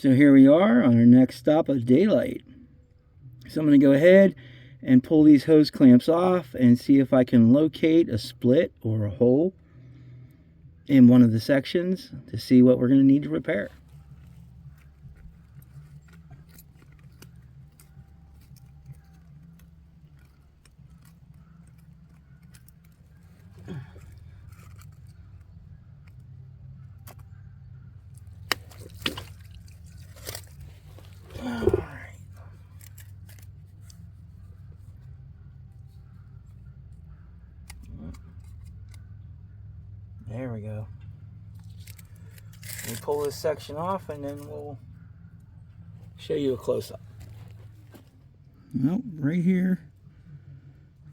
So here we are on our next stop of daylight. So I'm going to go ahead and pull these hose clamps off and see if I can locate a split or a hole in one of the sections to see what we're going to need to repair. There we go. Let me pull this section off and then we'll show you a close-up. Well, right here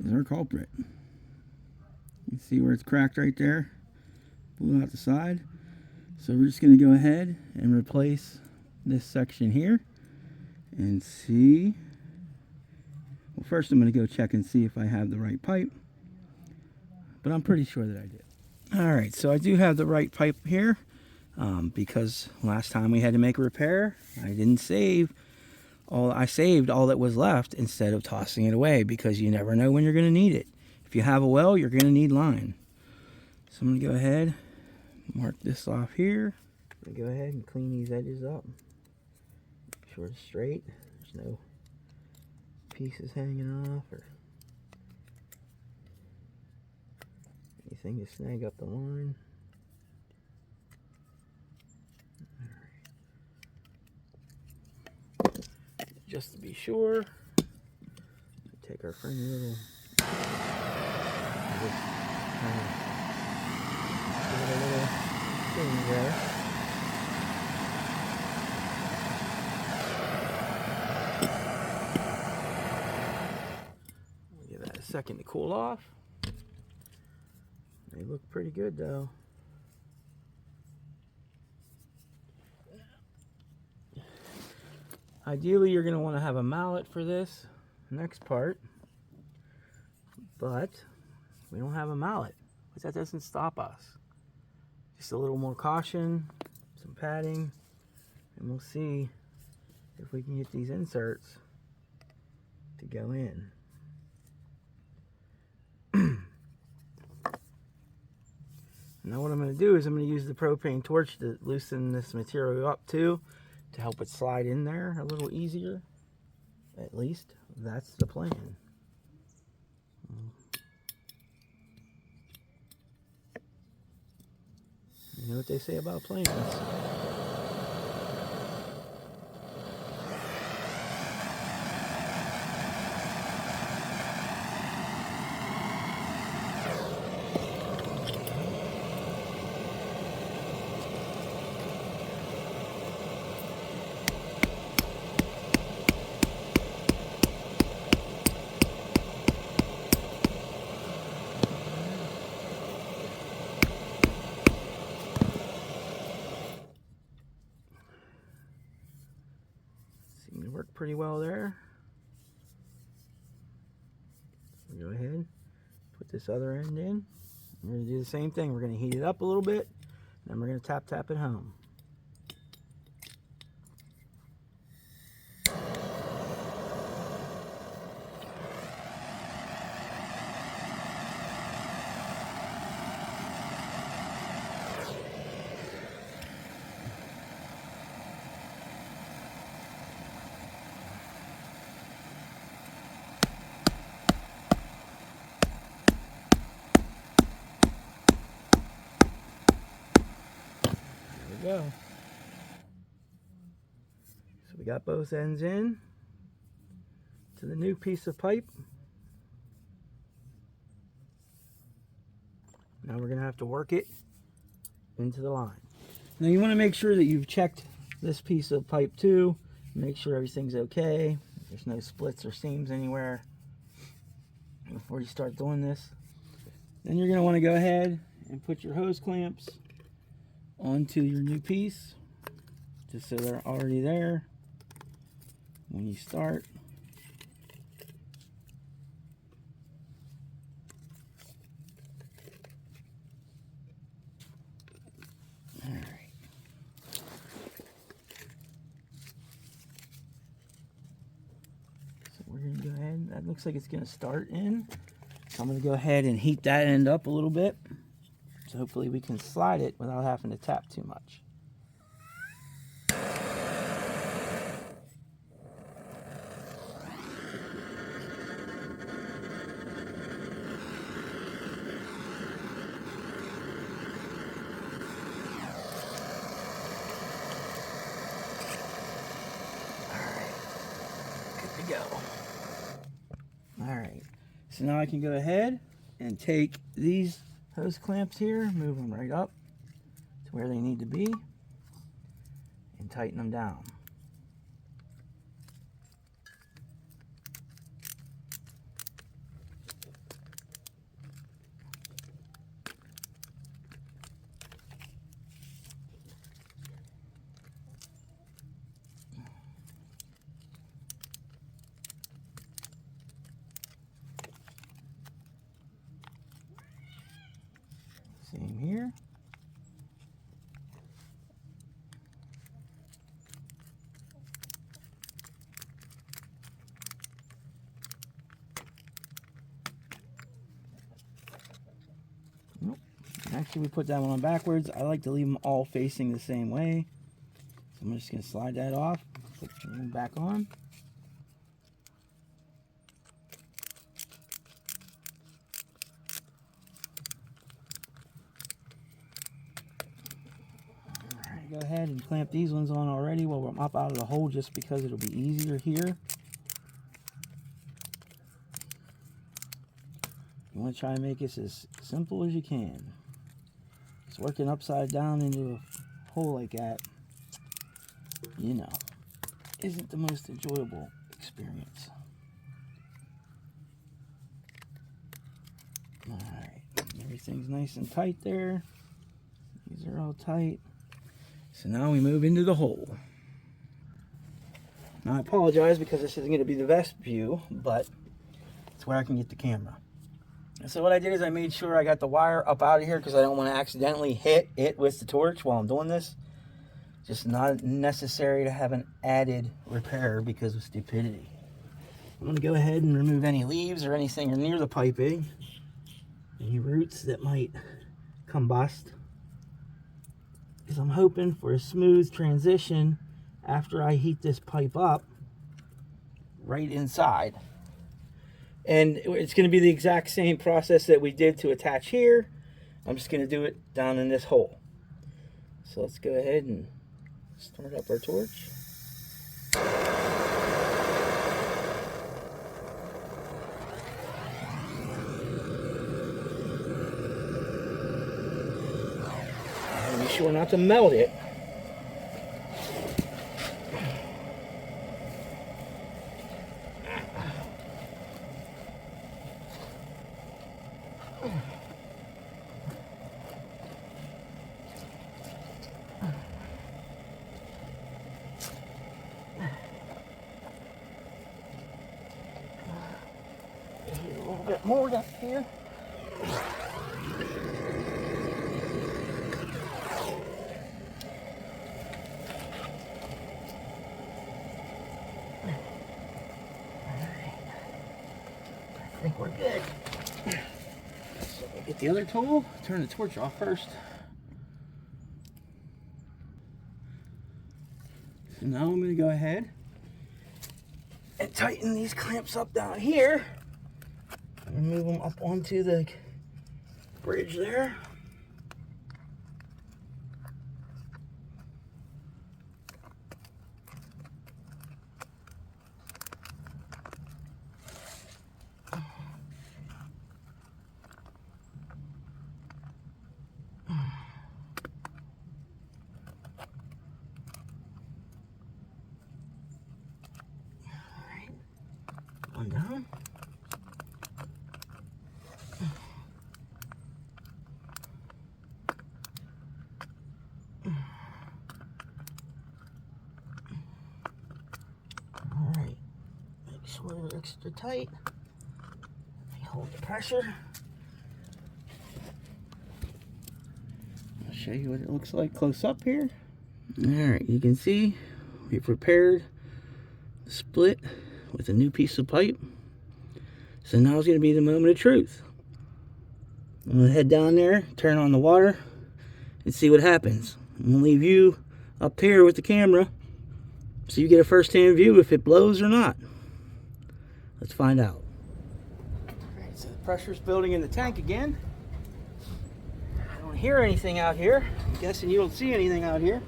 is our culprit. You see where it's cracked right there? Blew out the side. So we're just going to go ahead and replace this section here and see. Well, first I'm going to go check and see if I have the right pipe, but I'm pretty sure that I did. Alright, so I do have the right pipe here, because last time we had to make a repair, I didn't save all. I saved all that was left instead of tossing it away, because you never know when you're going to need it. If you have a well, you're going to need line. So I'm going to go ahead, mark this off here. I'm going to go ahead and clean these edges up. Make sure it's straight. There's no pieces hanging off or anything to snag up the line. Right. Just to be sure, take our friendly little give it a little thing there. Give that a second to cool off. They look pretty good though. Ideally, you're going to want to have a mallet for this next part, but we don't have a mallet, but that doesn't stop us. Just a little more caution, some padding, and we'll see if we can get these inserts to go in. Now what I'm going to do is I'm going to use the propane torch to loosen this material up too, to help it slide in there a little easier. At least that's the plan. You know what they say about plans. Seemed to work pretty well there. So go ahead, put this other end in. We're going to do the same thing. We're going to heat it up a little bit, and then we're going to tap it home. Go. So we got both ends in to the new piece of pipe. Now we're going to have to work it into the line. Now you want to make sure that you've checked this piece of pipe too. Make sure everything's okay. There's no splits or seams anywhere before you start doing this. Then you're going to want to go ahead and put your hose clamps onto your new piece, just so they're already there when you start. All right. that looks like it's going to start in. So I'm going to go ahead and heat that end up a little bit. So hopefully we can slide it without having to tap too much. Go. All right, so now I can go ahead and take these hose clamps here, move them right up to where they need to be, and tighten them down. Same here. Nope. Actually, we put that one on backwards. I like to leave them all facing the same way. So I'm just going to slide that off, put the ring back on. Go ahead and clamp these ones on already while I'm up out of the hole, just because it'll be easier here. You want to try and make this as simple as you can. Just working upside down into a hole like that, you know, isn't the most enjoyable experience. Alright, everything's nice and tight there. These are all tight. So now we move into the hole. Now I apologize because this isn't going to be the best view, but it's where I can get the camera. And so what I did is I made sure I got the wire up out of here because I don't want to accidentally hit it with the torch while I'm doing this. Just not necessary to have an added repair because of stupidity. I'm going to go ahead and remove any leaves or anything near the piping. Any roots that might combust. Because I'm hoping for a smooth transition after I heat this pipe up right inside. And it's going to be the exact same process that we did to attach here. I'm just going to do it down in this hole. So let's go ahead and start up our torch. And be sure not to melt it. A little bit more up here. I think we're good. So we'll get the other tool, turn the torch off first. So now I'm going to go ahead and tighten these clamps up down here and move them up onto the bridge there. One down. All right, make sure they're extra tight. Hold the pressure. I'll show you what it looks like close up here. All right, you can see we've repaired the split with a new piece of pipe. So now is going to be the moment of truth. I'm going to head down there, turn on the water, and see what happens. I'm going to leave you up here with the camera so you get a first-hand view if it blows or not. Let's find out. Alright, so the pressure's building in the tank again. I don't hear anything out here. I'm guessing you don't see anything out here.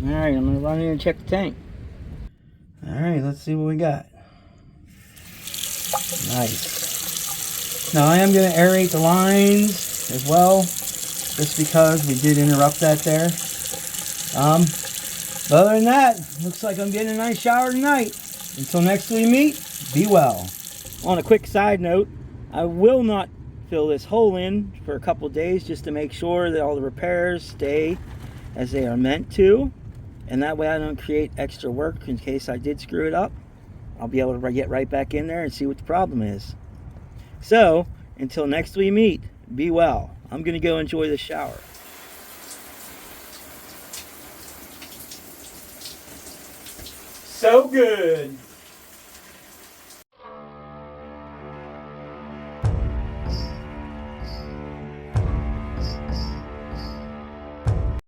Alright, I'm going to run in and check the tank. Alright, let's see what we got. Nice. Now I am going to aerate the lines as well, just because we did interrupt that there. But other than that, looks like I'm getting a nice shower tonight. Until next we meet, be well. On a quick side note, I will not fill this hole in for a couple days just to make sure that all the repairs stay as they are meant to. And that way I don't create extra work in case I did screw it up. I'll be able to get right back in there and see what the problem is. So, until next we meet, be well. I'm going to go enjoy the shower. So good.